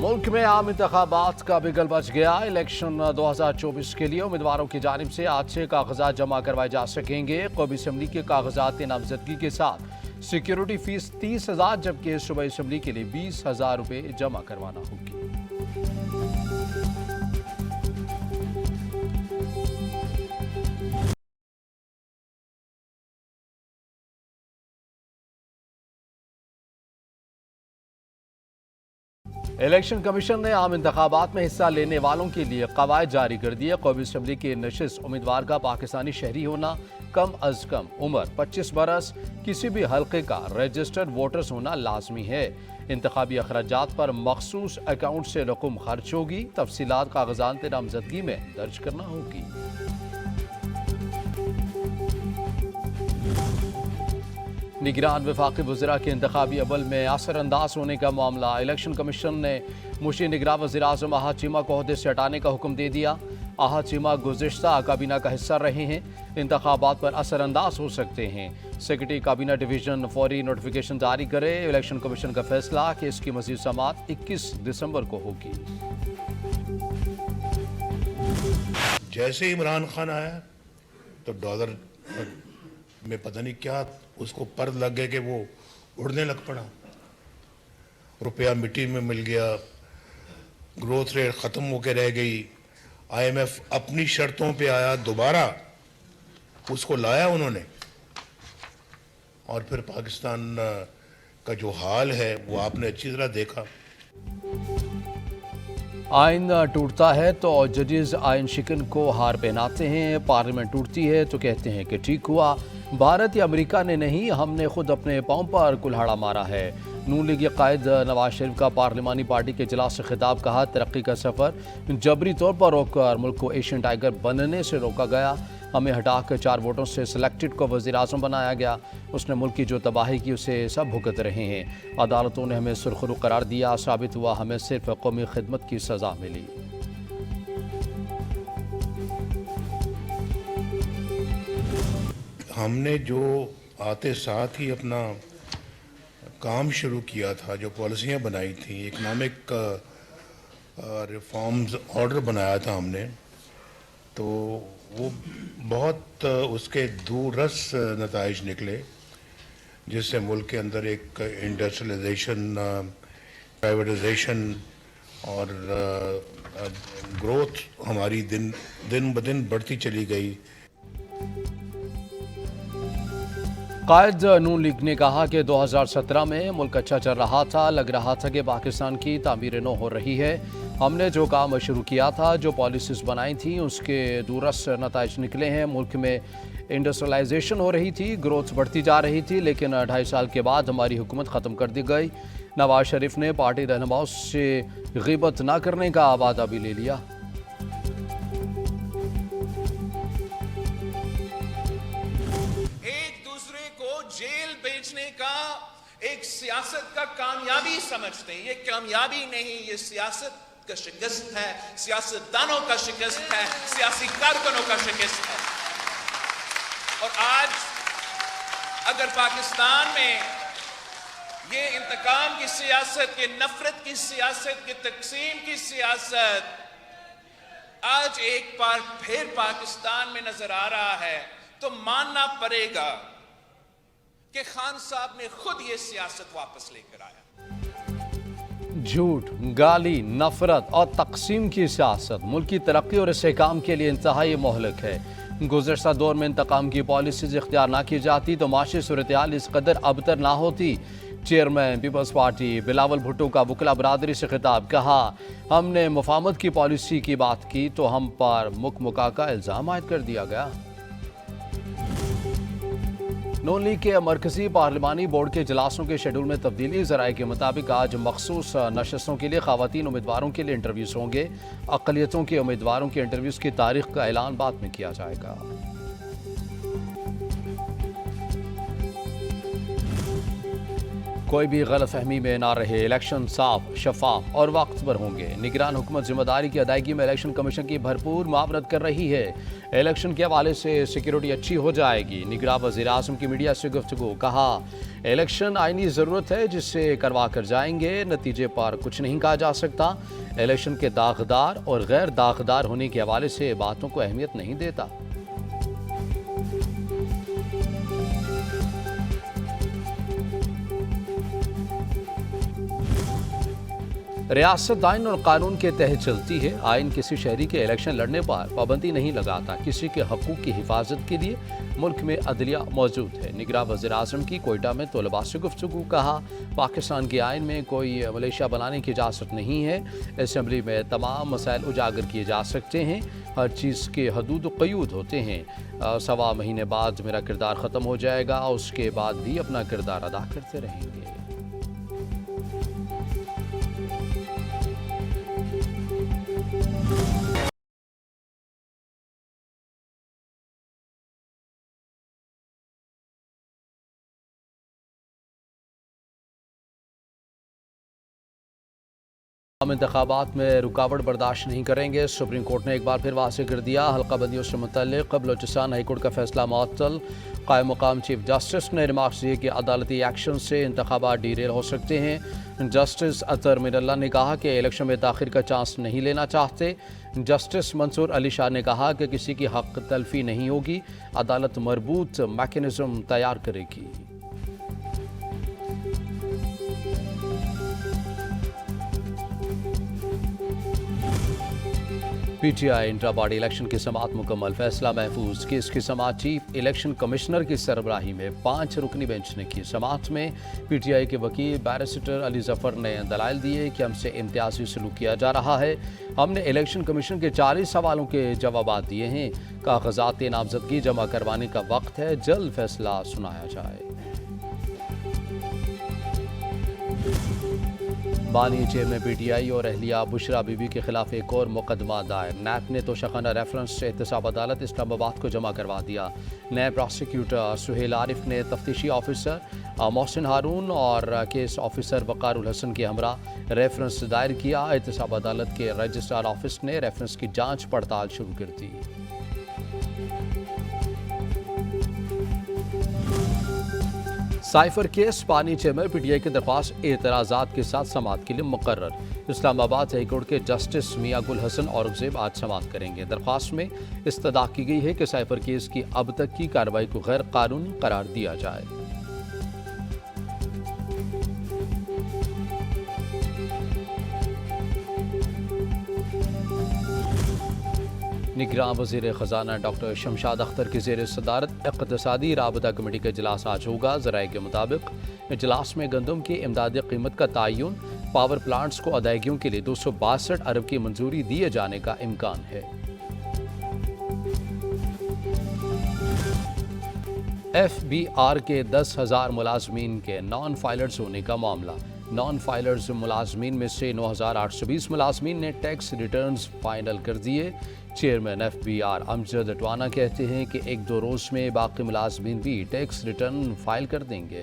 मुल्क में आम इंतखाबात का बिगल बच गया। इलेक्शन 2024 के लिए उम्मीदवारों की जानिब से आज से कागजात जमा करवाए जा सकेंगे। कौमी असम्बली के कागजात नामजदगी के साथ सिक्योरिटी फीस 30,000 जबकि सूबाई असम्बली के लिए 20,000 रुपये जमा करवाना होगी। इलेक्शन कमीशन ने आम इंतखाबात में हिस्सा लेने वालों के लिए कवायद जारी कर दिए। कौमी असम्बली की नशिस्त उम्मीदवार का पाकिस्तानी शहरी होना, कम अज कम उम्र 25 बरस, किसी भी हल्के का रजिस्टर्ड वोटर्स होना लाजमी है। इंतखाबी अखराजात पर मखसूस अकाउंट से रकम खर्च होगी। तफसीलात कागजात नामजदगी में दर्ज करना होगी। निगरान वफाकी वज़रा के इंतखाबी अमल में असर अंदाज होने का मामला। इलेक्शन कमीशन ने मुशी निगरान वज़ीर आज़म अहद चीमा को ओहदे से हटाने का हुक्म दे दिया। अहद चीमा गुज़िश्ता काबीना का हिस्सा रहे हैं, इंतखाबात पर असर अंदाज हो सकते हैं। सेक्रेटरी काबीना डिवीज़न फौरी नोटिफिकेशन जारी करे। इलेक्शन कमीशन का फैसला कि इसकी मज़ीद समाअत 21 दिसंबर को होगी। जैसे इमरान खान आया तो डॉलर में पता नहीं क्या उसको पर लग गए कि वो उड़ने लग पड़ा, रुपया मिट्टी में मिल गया, ग्रोथ रेट ख़त्म होकर रह गई। IMF अपनी शर्तों पे आया, दोबारा उसको लाया उन्होंने, और फिर पाकिस्तान का जो हाल है वो आपने अच्छी तरह देखा। आइन टूटता है तो जजेस आइन शिकन को हार पहनाते हैं। पार्लियामेंट टूटती है तो कहते हैं कि ठीक हुआ। भारत या अमेरिका ने नहीं, हमने खुद अपने पांव पर कुल्हाड़ा मारा है। नून लीग कायद नवाज शरीफ का पार्लिमानी पार्टी के इजलास से खिताब। कहा, तरक्की का सफ़र जबरी तौर पर रोककर मुल्क को एशियन टाइगर बनने से रोका गया। हमें हटाकर 4 वोटों से सिलेक्टेड को वज़ीर आज़म बनाया गया। उसने मुल्क की जो तबाही की उसे सब भुगत रहे हैं। अदालतों ने हमें सुरखरू करार दिया। साबित हुआ हमें सिर्फ कौमी खिदमत की सज़ा मिली। हमने जो आते साथ ही अपना काम शुरू किया था, जो पॉलिसियाँ बनाई थी, इकनॉमिक रिफॉर्म्स ऑर्डर बनाया था हमने, तो वो बहुत उसके दूररस नताइज निकले, जिससे मुल्क के अंदर एक इंडस्ट्रियलाइजेशन, प्राइवेटाइजेशन और ग्रोथ हमारी दिन ब दिन बढ़ती चली गई। कायद नून लीग ने कहा कि 2017 में मुल्क अच्छा चल रहा था, लग रहा था कि पाकिस्तान की तामीर नौ हो रही है। हमने जो काम शुरू किया था, जो पॉलिसीज़ बनाई थी, उसके दूरस नताइज निकले हैं। मुल्क में इंडस्ट्रियलाइजेशन हो रही थी, ग्रोथ बढ़ती जा रही थी, लेकिन 2.5 साल के बाद हमारी हुकूमत ख़त्म कर दी गई। नवाज शरीफ ने पार्टी रहनुमाओं से ग़ीबत ना करने का वादा भी ले लिया। जेल बेचने का एक सियासत का कामयाबी समझते हैं। ये कामयाबी नहीं, ये सियासत का शिकस्त है, सियासतदानों का शिकस्त है, सियासी कारकुनों का शिकस्त है। और आज अगर पाकिस्तान में ये इंतकाम की सियासत, ये नफरत की सियासत, ये तकसीम की सियासत आज एक बार फिर पाकिस्तान में नजर आ रहा है, तो मानना पड़ेगा कि खान साहब ने खुद ये सियासत वापस लेकर आया। झूठ, गाली, नफरत और तकसीम की सियासत मुल्क की तरक्की और इस्तेहकाम के लिए इंतहाई मोहलक है। गुज़श्ता दौर में इंतकाम की पॉलिसीज इख्तियार ना की जाती तो माशी सूरत-ए-हाल इस कदर अबतर ना होती। चेयरमैन पीपल्स पार्टी बिलावल भुट्टो का वकला बरादरी से खिताब। कहा, हमने मुफाहमत की पॉलिसी की बात की तो हम पर मुका का इल्ज़ाम आयद कर दिया गया। नून लीग के मरकजी पार्लिमानी बोर्ड के इजलासों के शेड्यूल में तब्दीली। ज़राए के मुताबिक आज मखसूस नशस्तों के लिए ख़वातीन उम्मीदवारों के लिए इंटरव्यूज़ होंगे। अक़लियतों के उम्मीदवारों के इंटरव्यूज़ की तारीख का ऐलान बाद में किया जाएगा। कोई भी गलत फहमी में ना रहे, इलेक्शन साफ, शफाफ और वक्त पर होंगे। निगरान हुकूमत जिम्मेदारी की अदायगी में इलेक्शन कमीशन की भरपूर मुआवनत कर रही है। इलेक्शन के हवाले से सिक्योरिटी अच्छी हो जाएगी। निगरान वज़ीर आज़म की मीडिया से गुफ्तगू, कहा इलेक्शन आईनी ज़रूरत है जिससे करवा कर जाएंगे, नतीजे पर कुछ नहीं कहा जा सकता। इलेक्शन के दागदार और गैर दागदार होने के हवाले से बातों को अहमियत नहीं देता। रियासत आइन और कानून के तहत चलती है। आइन किसी शहरी के इलेक्शन लड़ने पर पाबंदी नहीं लगाता। किसी के हकूक़ की हिफाजत के लिए मुल्क में अदलिया मौजूद है। निगरान वज़ीर आज़म की कोयटा में तलबा से गुफ्तगू, कहा पाकिस्तान के आइन में कोई मलेशिया बनाने की इजाज़त नहीं है। असम्बली में तमाम मसाइल उजागर किए जा सकते हैं। हर चीज़ के हदूद क़यूद होते हैं। सवा महीने बाद मेरा किरदार ख़त्म हो जाएगा, उसके बाद भी अपना किरदार अदा करते रहेंगे। हम इंतखाबात में रुकावट बर्दाश्त नहीं करेंगे। सुप्रीम कोर्ट ने एक बार फिर वाज़ेह कर दिया। हल्का बंदियों से मुतल्लिक़ बलोचिस्तान हाई कोर्ट का फैसला मुअत्तल। कायम मकाम चीफ जस्टिस ने रिमार्क्स दिए कि अदालती एक्शन से इंतखाबात डीरेल हो सकते हैं। जस्टिस अतर मिनल्ला ने कहा कि इलेक्शन में ताख़ीर का चांस नहीं लेना चाहते। जस्टिस मंसूर अली शाह ने कहा कि किसी की हक तलफी नहीं होगी, अदालत मरबूत मैकेनिज़्म तैयार करेगी। पीटीआई इंट्रा बॉडी इलेक्शन की समाअत मुकम्मल, फैसला महफूज। केस की समाअत चीफ इलेक्शन कमिश्नर की सरबराही में 5 रुकनी बेंच ने की। समाअत में पीटीआई के वकील बैरिस्टर अली जफर ने दलाइल दिए कि हमसे इम्तियाजी सलूक किया जा रहा है। हमने इलेक्शन कमीशन के 40 सवालों के जवाब दिए हैं। कागजात नामजदगी जमा करवाने का वक्त है, जल्द फैसला सुनाया जाए। बानी चेयरमैन पीटीआई और अहलिया बुशरा बीबी के खिलाफ एक और मुकदमा दायर। नैब ने तोशाखाना रेफरेंस से एहतसाब अदालत इस्लामाबाद को जमा करवा दिया। नए प्रोसिक्यूटर सुहेल आरिफ ने तफ्तीशी ऑफिसर मोहसिन हारून और केस ऑफिसर वक़ारुल हसन के हमरा रेफरेंस दायर किया। एहतसाब अदालत के रजिस्ट्रार ऑफिस ने रेफरेंस की जाँच पड़ताल शुरू कर दी। साइफर केस पानी चेयरमैन पीटीआई की दरख्वास्त एतराज़ात के साथ समाअत के लिए मुकर्रर। इस्लामाबाद हाई कोर्ट के जस्टिस मियां गुल हसन औरंगजेब आज समाअत करेंगे। दरख्वास्त में इस्तदा की गई है कि साइफर केस की अब तक की कार्रवाई को गैर कानूनी करार दिया जाए। निगरान वज़ीर ख़जाना डॉक्टर शमशाद अख्तर की ज़ेर सदारत इक़्तिसादी राबता कमेटी का इजलास आज होगा। ज़राए के मुताबिक इजलास में गंदम की इमदादी कीमत का तयन, पावर प्लांट्स को अदायगियों के लिए 262 अरब की मंजूरी दिए जाने का इम्कान है। FBR के 10,000 मुलाजमीन के नॉन फाइलर्स होने का मामला। नॉन फाइलर्स मुलाजमीन में से 9,820 मुलाजमीन ने टैक्स रिटर्न्स फाइनल कर दिए। चेयरमैन FBR अमजद अटवाना कहते हैं कि 1-2 रोज़ में बाकी मुलाजमीन भी टैक्स रिटर्न फाइल कर देंगे।